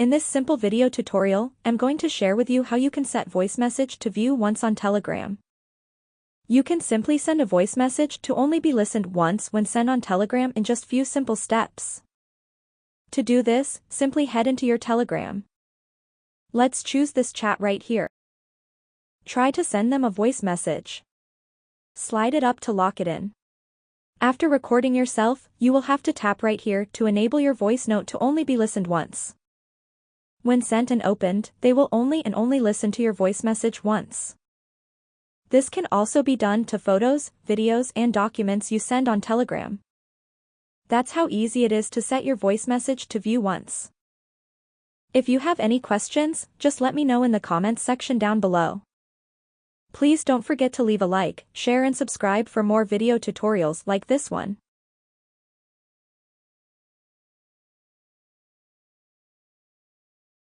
In this simple video tutorial, I'm going to share with you how you can set voice message to view once on Telegram. You can simply send a voice message to only be listened once when sent on Telegram in just few simple steps. To do this, simply head into your Telegram. Let's choose this chat right here. Try to send them a voice message. Slide it up to lock it in. After recording yourself, you will have to tap right here to enable your voice note to only be listened once. When sent and opened, they will only listen to your voice message once. This can also be done to photos, videos, and documents you send on Telegram. That's how easy it is to set your voice message to view once. If you have any questions, just let me know in the comments section down below. Please don't forget to leave a like, share and subscribe for more video tutorials like this one.